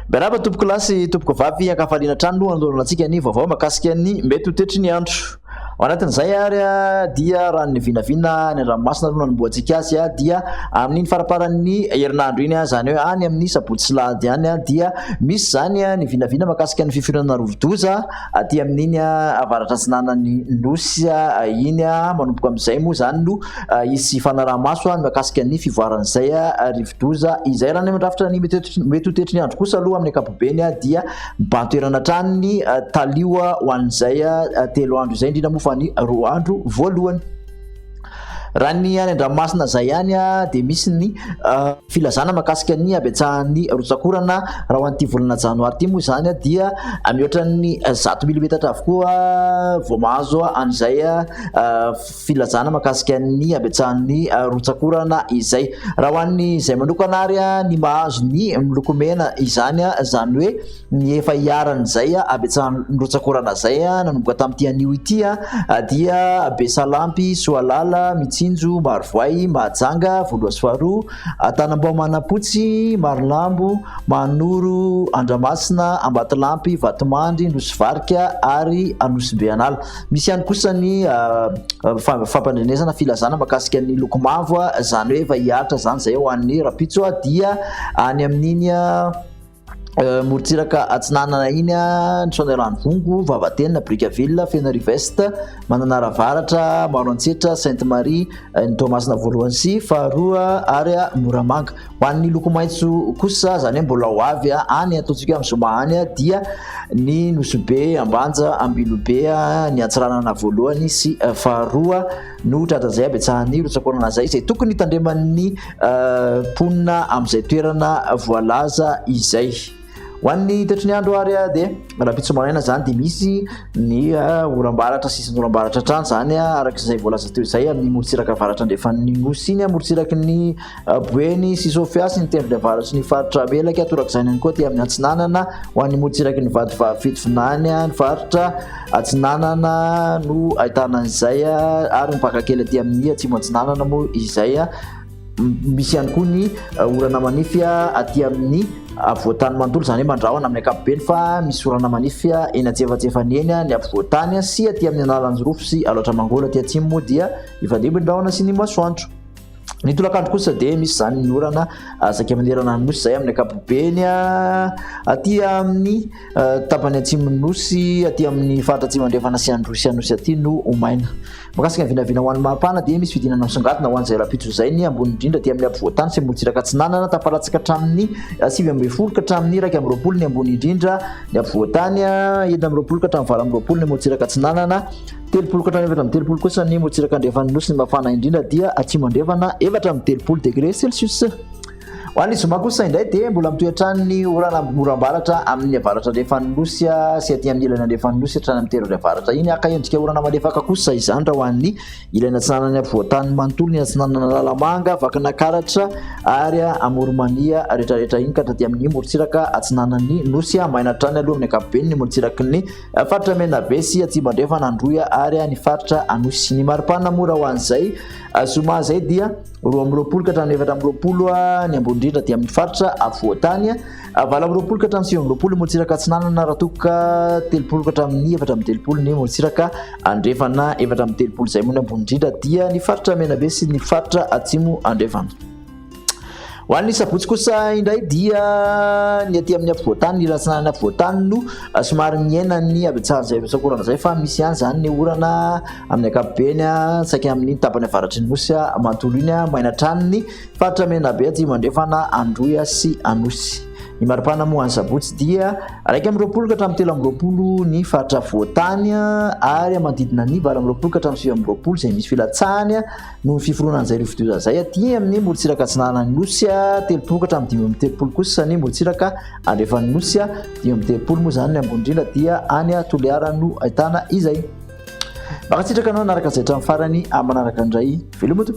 Beraba tompoko lasy tompoko vavy ankafaliana trano andolonantsika ny vaovao makasika ny mety ho tetry ny andro. Ao anatin'izay ary dia raha ny vinavina ny ranomasina aloha nanomboantsika azy dia amin'iny faraparan'ny herinandro iny zany hoe any amin'ny sabotsy lahady any dia misy zany ny vinavina makasika ny fifirinana rovidoza aty amin'iny avaratra atsinanan'ny nosy iny manomboka amin'izay moa zany no isy fanaraha-maso makasika ny fivoaran'izay rividoza izay raha ny mandrafitra ny mety ho tetry ny andro kosa aloha amin'ny ankapobeny dia mibantoerana trano ny talio ho an'izay telo andro izay indrindra moa fa ny roa andro voalohany. Raha ny any an-dranomasina zay ihany dia misy ny filazana makasika ny abetsahan'ny rotsakorana raha ho an'ity volana janoary ity moa zany dia mihoatra ny 100 milimetatra avokoa vao mahazo an'izay filazana makasika ny abetsahan'ny rotsakorana izay. Raha ho an'ny izay manokana ary ny mahazo ny miloko mena izany zany hoe ny efa hiaran'izay abetsahan'ny rotsakorana zay nanomboka tamin'ity anio ity dia Besalampy, Soalala, Mitsinjo, Marovoay, Mahajanga, Voloasy faharoa, Tanambao-Manapotsy, Marilambo, Manoro, Andramasina, Ambatolampy, Vatomandry, Nosy-Varika ary Nosy-Beanala. Misy ihany kosa ny fampandrenesana filazana makasika ny loko mavo zany hoe efa hiaritra zany zay ho an'ny Rapitso dia any amin'iny Morotsiraka Atsinanana iny Soanderanivongo, Vavatena, Brickaville, Fenarive Est, Mananaravara, Maroantsetra, Sainte-Marie, ny Toamasina voalohany sy faharoa ary Moramanga. Ho an'ny loko maitso kosa zany hoe mbola ho avy any ataontsika amin'ny zoma any dia ny Nosobe, Ambanja, Ambilobe, ny Antsiranana voalohany sy faharoa no tratran'izay abetsahan'ny rotsakorana zay izay tokony tandreman'ny ponina amin'izay toerana voalaza izay. Ho an'ny tetry ny andro ary dia Rapitso maraina zany dia misy ny oram-baratra sisy ny oram-baratra trano zany arak'izay voalaza teo izay amin'ny morotsiraka avaratra andrefan'ny nosy iny morotsiraky ny Boeny sy Sofia sy ny tendrony avaratry ny faritra Melaka torak'izany ihany koa dia amin'ny Atsinanana. Ho an'ny morotsiraky ny Vadivavy Fitovinany ny faritra Atsinanana no ahitana an'izay ary mipaka kely aty amin'ny atsimo Atsinanana moa izay. Misy ihany koa ny orana manify aty amin'ny avoatany manontolo zany hoe mandrahona amin'ny ankapobeny fa misy orana manify eny antsefatsefany eny ny avoatany sy aty amin'ny Analanjorofo sy Alaotra Mangola aty atsimo moa dia Ifandimby-ndrahona sy ny masoandro. Ny tolakandro kosa dia misy zany ny orana Zakamanerana nosy zay amin'ny ankapobeny aty amin'ny tapany atsimon'ny nosy aty amin'ny faritra atsimo andrefana sy Androsy aty no omaina. Makasika ny vinavina ho an'ny maripana dia misy fidinana misongadina ho an'izay Rapitso zay ny ambony indrindra aty amin'ny afovoatany sy Morotsiraka Atsinanana tafaratsaka hatramin'ny 9 ka hatramin'ny 2 ny ambony indrindra ny afovoatany 1 ka hatramin'ny 2 ny Morotsiraka Atsinanana 3 ka hatramin'ny 7 kosa ny Morotsiraka andrefan'ny nosy ny mafana indrindra dia atsimo andrefana 4 degré Celsius. Ho an'ny zoma kosa indray dia mbola mitoetrany ny orana morambaratra amin'ny avaratra andrefan'ny nosy sy aty amin'ny ilany andrefan'ny nosy hatrany amin'ny telo avaratra iny aka endrika orana malefaka kosa izany raha ho an'ny ilany atsinanany afovoatany manontolo ny atsinanana Lalamanga, Vakinakaratra ary Amoromania rehetrarehetra iny ka hatraty amin'ny Morotsiraka Atsinanan'ny nosy maina hatrany aloha amin'ny ankapobeny ny Morotsiraky ny faritra Menabe sy atsimo andrefana Androya ary ny faritra Anosy. Ny maripana moa raha ho an'izay zoma zay dia 20 ka hatramin'ny 4 ny ambony indrindra dia amin'ny faritra avoatany 20 ka hatramin'ny 7 Morotsiraka Atsinanana raha toka 30 ka hatramin'ny 4 ny Morotsiraka andrefana 4 zay moa ny ambony indrindra dia ny faritra Menabe sy ny faritra atsimo andrefana. Ho an'ny sabotsy kosa indray dia ny aty amin'ny afovoatany ny ratsinanany afovoatany no somary miaina ny abetsahan'izay rotsakorana zay fa misy ihany zany ny orana amin'ny ankapobeny saika amin'ny tapany avaratry ny nosy manontolo iny maina hatrany ny faritra Menabe atsimo andrefana Androya sy Anosy. Ny maripana moa an'ny sabotsy dia 20 ka hatramin'ny 30 ny faritra afovoatany ary manodidina ny 20 ka hatramin'ny 20 izay misy filatsahany no fiforonan'izay rividoza zay aty amin'ny Morotsiraka Atsinanan'ny nosy 30 ka hatramin'ny 30 kosa ny Morotsiraka andrefan'ny nosy 30 moa zany ny ambony indrindra dia any Toliara no ahitana izay. Makatsitraka anao naraka izay hatramin'ny farany manaraka indray velomoto.